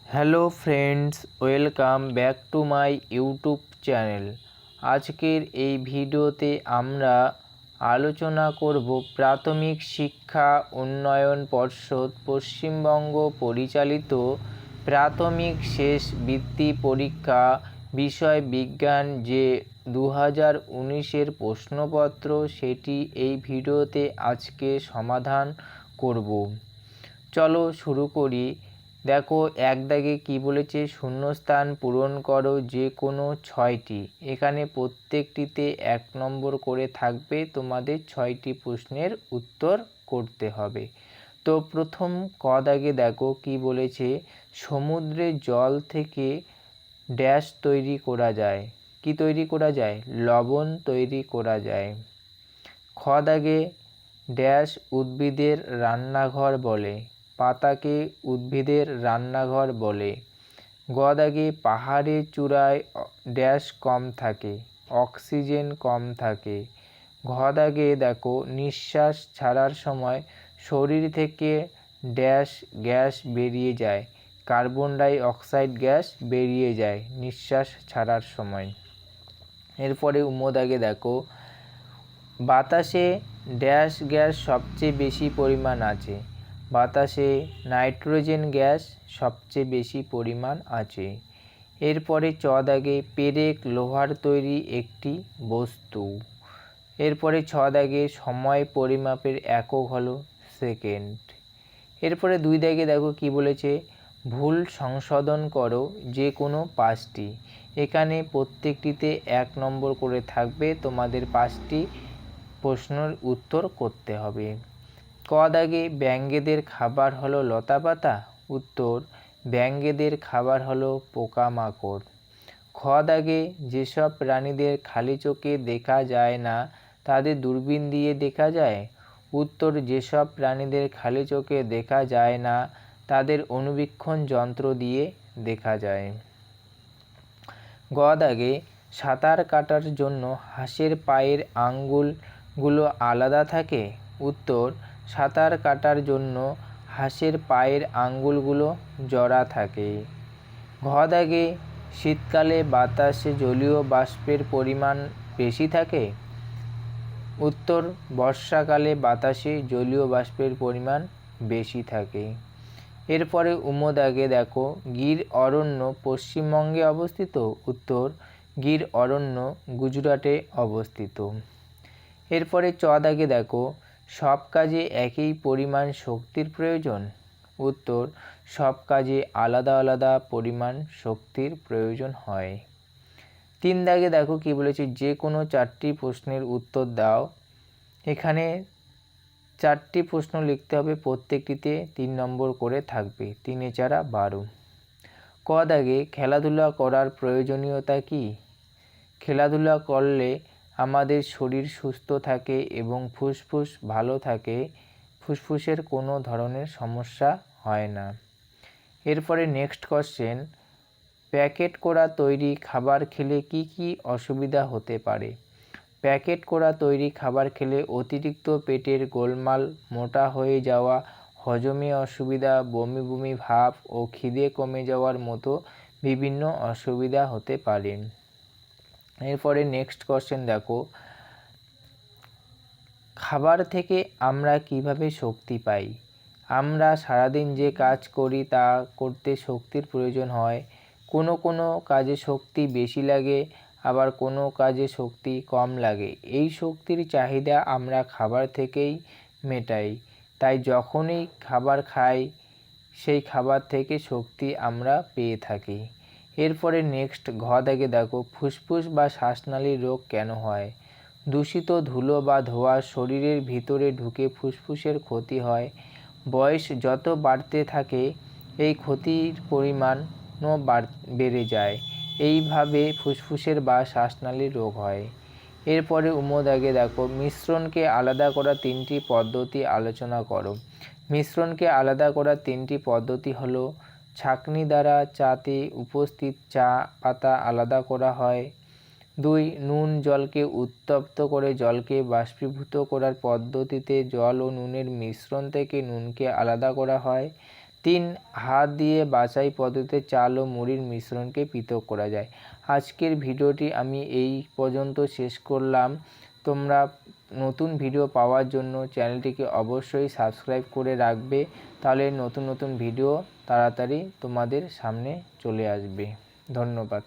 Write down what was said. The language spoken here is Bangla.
Hello friends, welcome back to my YouTube channel. আজকের এই ভিডিওতে আমরা আলোচনা করব প্রাথমিক শিক্ষা উন্নয়ন পর্ষদ পশ্চিমবঙ্গ পরিচালিত প্রাথমিক শেষ বৃত্তি পরীক্ষা বিষয় বিজ্ঞান যে 2019-এর প্রশ্নপত্র সেটি এই ভিডিওতে আজকে সমাধান করব। চলো শুরু করি। দেখো, এক দাগে কী বলেছে, শূন্যস্থান পূরণ করো যে কোনো 6টি। এখানে প্রত্যেকটিতে 1 নম্বর করে থাকবে, তোমাদের 6টি প্রশ্নের উত্তর করতে হবে। তো প্রথম ক দাগে দেখো কি বলেছে, সমুদ্রের জল থেকে ড্যাশ তৈরি করা যায়। কি তৈরি করা যায়? লবণ তৈরি করা যায়। খ দাগে ড্যাশ উদ্ভিদের রান্নাঘর বলে। পাতাকে উদ্ভিদের রান্নাঘর বলে। গ দাগে পাহাড়ের চূড়ায় ড্যাশ কম থাকে, অক্সিজেন কম থাকে। ঘ দাগে দেখো নিঃশ্বাস ছাড়ার সময় শরীর থেকে ড্যাশ গ্যাস বেরিয়ে যায়, কার্বন ডাই অক্সাইড গ্যাস বেরিয়ে যায় নিঃশ্বাস ছাড়ার সময়। এরপরে উম দাগে দেখো বাতাসে ড্যাশ গ্যাস সবচেয়ে বেশি পরিমাণ আছে। বাতাসে নাইট্রোজেন গ্যাস সবচেয়ে বেশি পরিমাণ আছে। এরপরে চ দাগে পেরেক লোহার তৈরি একটি বস্তু। এরপরে ছ দাগে সময় পরিমাপের একক হলো সেকেন্ড। এরপরে 2 দাগে দেখো কি বলেছে, ভুল সংশোধন করো যে কোনো 5টি। এখানে প্রত্যেকটিতে 1 নম্বর করে থাকবে, তোমাদের 5টি প্রশ্নের উত্তর করতে হবে। ক দাগে ব্যাঙেদের খাবার হলো লতাপাতা। উত্তর, ব্যাঙেদের খাবার হলো পোকামাকড়। খ দাগে যেসব প্রাণীদের খালি চোখে দেখা যায় না তাদের দূরবীন দিয়ে দেখা যায়। উত্তর, যেসব প্রাণীদের খালি চোখে দেখা যায় না তাদের অণুবীক্ষণ যন্ত্র দিয়ে দেখা যায়। গ দাগে সাঁতার কাটার জন্য হাঁসের পায়ের আঙ্গুলগুলো আলাদা থাকে। উত্তর, সাঁতার কাটার জন্য হাঁসের পায়ের আঙ্গুলগুলো জোড়া থাকে। ঘ দাগে শীতকালে বাতাসে জলীয় বাষ্পের পরিমাণ বেশি থাকে। উত্তর, বর্ষাকালে বাতাসে জলীয় বাষ্পের পরিমাণ বেশি থাকে। এরপরে উম দাগে দেখো গির অরণ্য পশ্চিমবঙ্গে অবস্থিত। উত্তর, গির অরণ্য গুজরাটে অবস্থিত। এরপরে চ দাগে দেখো সব কাজে একই পরিমাণ শক্তির প্রয়োজন। উত্তর, সব কাজে আলাদা আলাদা পরিমাণ শক্তির প্রয়োজন হয়। 3 দাগে দেখো কি বলেছে, যে কোনো 4টি প্রশ্নের উত্তর দাও। এখানে 4টি প্রশ্ন লিখতে হবে, প্রত্যেকটিতে 3 নম্বর করে থাকবে, 3 এ 4 12। ক দাগে খেলাধুলা করার প্রয়োজনীয়তা কি? খেলাধুলা করলে আমাদের শরীর সুস্থ থাকে এবং ফুসফুস ভালো থাকে, ফুসফুসের কোনো ধরনের সমস্যা হয় না। এরপরে নেক্সট কোশ্চেন, প্যাকেট করা তৈরি খাবার খেলে কি কি অসুবিধা হতে পারে? প্যাকেট করা তৈরি খাবার খেলে অতিরিক্ত পেটের গোলমাল, মোটা হয়ে যাওয়া, হজমে অসুবিধা, বমি বমি ভাব ও খিদে কমে যাওয়ার মতো বিভিন্ন অসুবিধা হতে পারে। এরপরে নেক্সট কোশ্চেন দেখো, খাবার থেকে আমরা কিভাবে শক্তি পাই? আমরা সারাদিন যে কাজ করি তা করতে শক্তির প্রয়োজন হয়। কোনো কোনো কাজে শক্তি বেশি লাগে, আবার কোনো কাজে শক্তি কম লাগে। এই শক্তির চাহিদা আমরা খাবার থেকেই মেটাই। তাই যখনই খাবার খাই সেই খাবার থেকে শক্তি আমরা পেয়ে থাকি। এরপরে নেক্সট ঘ দাগে দেখো ফুসফুস বা শ্বাসনালীর রোগ কেন হয়? দূষিত ধুলো বা ধোঁয়া শরীরের ভিতরে ঢুকে ফুসফুসের ক্ষতি হয়। বয়স যত বাড়তে থাকে এই ক্ষতির পরিমাণও বেড়ে যায়। এইভাবে ফুসফুসের বা শ্বাসনালীর রোগ হয়। এরপরে উম দাগে দেখো মিশ্রণকে আলাদা করার 3টি পদ্ধতি আলোচনা করো। মিশ্রণকে আলাদা করার 3টি পদ্ধতি হলো, ছাঁকনি দ্বারা চাতে উপস্থিত চা পাতা আলাদা করা হয়। 2, নুন জলকে উত্তপ্ত করে জলকে বাষ্পীভূত করার পদ্ধতিতে জল ও নুনের মিশ্রণ থেকে নুনকে আলাদা করা হয়। 3. হাত দিয়ে বাছাই পদ্ধতিতে চাল ও মুড়ির মিশ্রণকে পৃথক করা যায়। আজকের ভিডিওটি আমি এই পর্যন্ত শেষ করলাম। তোমরা নতুন ভিডিও পাওয়ার জন্য চ্যানেলটিকে অবশ্যই সাবস্ক্রাইব করে রাখবে, তাহলে নতুন নতুন ভিডিও তাড়াতাড়ি তোমাদের সামনে চলে আসবে। ধন্যবাদ।